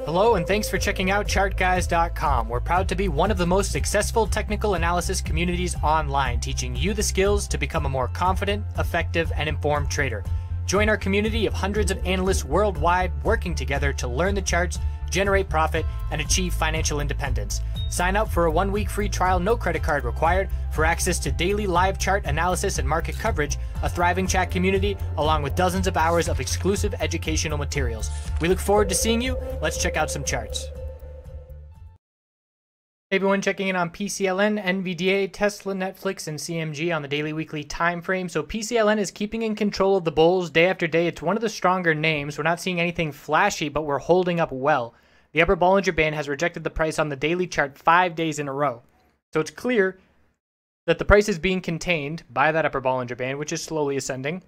Hello and thanks for checking out ChartGuys.com. We're proud to be one of the most successful technical analysis communities online, teaching you the skills to become a more confident, effective, and informed trader. Join our community of hundreds of analysts worldwide working together to learn the charts, generate profit, and achieve financial independence. Sign up for a 1-week free trial, no credit card required, for access to daily live chart analysis and market coverage, a thriving chat community, along with dozens of hours of exclusive educational materials. We look forward to seeing you. Let's check out some charts. Hey everyone, checking in on PCLN, NVDA, Tesla, Netflix, and CMG on the daily weekly time frame. So PCLN is keeping in control of the bulls day after day. It's one of the stronger names. We're not seeing anything flashy, but we're holding up well. The upper Bollinger Band has rejected the price on the daily chart 5 days in a row. So it's clear that the price is being contained by that upper Bollinger Band, which is slowly ascending.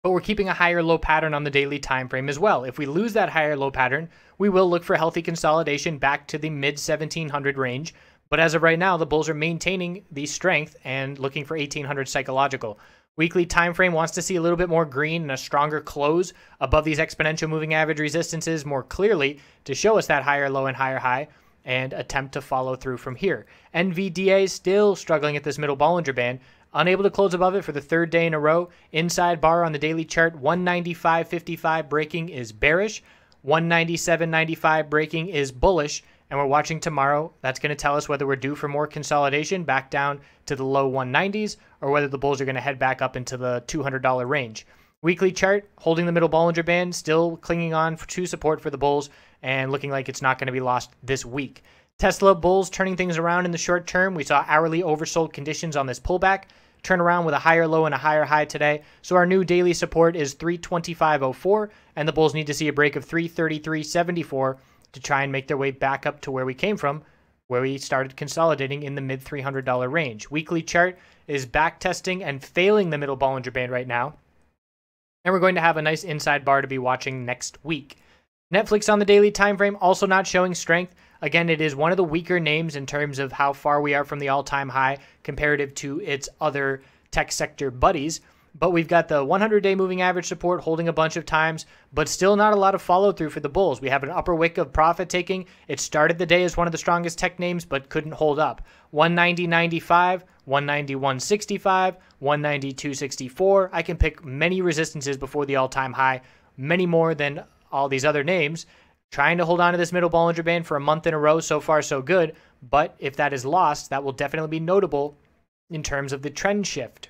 But we're keeping a higher low pattern on the daily time frame as well. If we lose that higher low pattern, we will look for healthy consolidation back to the mid 1700 range. But as of right now, the bulls are maintaining the strength and looking for 1800 psychological. Weekly time frame wants to see a little bit more green and a stronger close above these exponential moving average resistances more clearly to show us that higher low and higher high and attempt to follow through from here. NVDA still struggling at this middle Bollinger Band, unable to close above it for the third day in a row. Inside bar on the daily chart, 195.55 breaking is bearish, 197.95 breaking is bullish, and we're watching tomorrow. That's going to tell us whether we're due for more consolidation back down to the low 190s or whether the bulls are going to head back up into the $200 range. Weekly chart holding the middle Bollinger Band, still clinging on to support for the bulls and looking like it's not going to be lost this week. Tesla bulls turning things around in the short term. We saw hourly oversold conditions on this pullback, turn around with a higher low and a higher high today. So our new daily support is 325.04 and the bulls need to see a break of 333.74 to try and make their way back up to where we came from, where we started consolidating in the mid $300 range. Weekly chart is back testing and failing the middle Bollinger Band right now. And we're going to have a nice inside bar to be watching next week. Netflix on the daily time frame also not showing strength. Again, it is one of the weaker names in terms of how far we are from the all-time high comparative to its other tech sector buddies. But we've got the 100-day moving average support holding a bunch of times, but still not a lot of follow-through for the bulls. We have an upper wick of profit taking. It started the day as one of the strongest tech names, but couldn't hold up. 190.95, 191.65, 192.64. I can pick many resistances before the all-time high, many more than all these other names. Trying to hold on to this middle Bollinger Band for a month in a row. So far, so good. But if that is lost, that will definitely be notable in terms of the trend shift.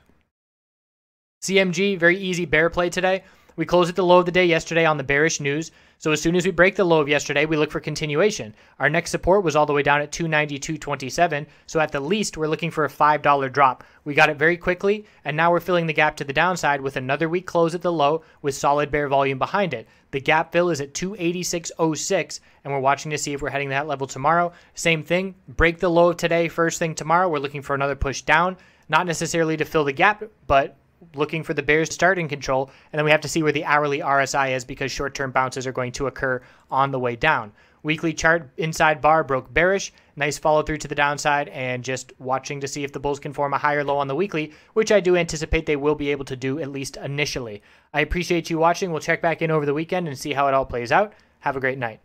CMG, very easy bear play today. We closed at the low of the day yesterday on the bearish news. So as soon as we break the low of yesterday, we look for continuation. Our next support was all the way down at 292.27. So at the least, we're looking for a $5 drop. We got it very quickly, and now we're filling the gap to the downside with another weak close at the low with solid bear volume behind it. The gap fill is at 286.06, and we're watching to see if we're heading that level tomorrow. Same thing, break the low of today, first thing tomorrow. We're looking for another push down, not necessarily to fill the gap, but looking for the bears to start in control, and then we have to see where the hourly RSI is because short-term bounces are going to occur on the way down. Weekly chart inside bar broke bearish, nice follow through to the downside, and just watching to see if the bulls can form a higher low on the weekly, which I do anticipate they will be able to do at least initially. I appreciate you watching. We'll check back in over the weekend and see how it all plays out. Have a great night.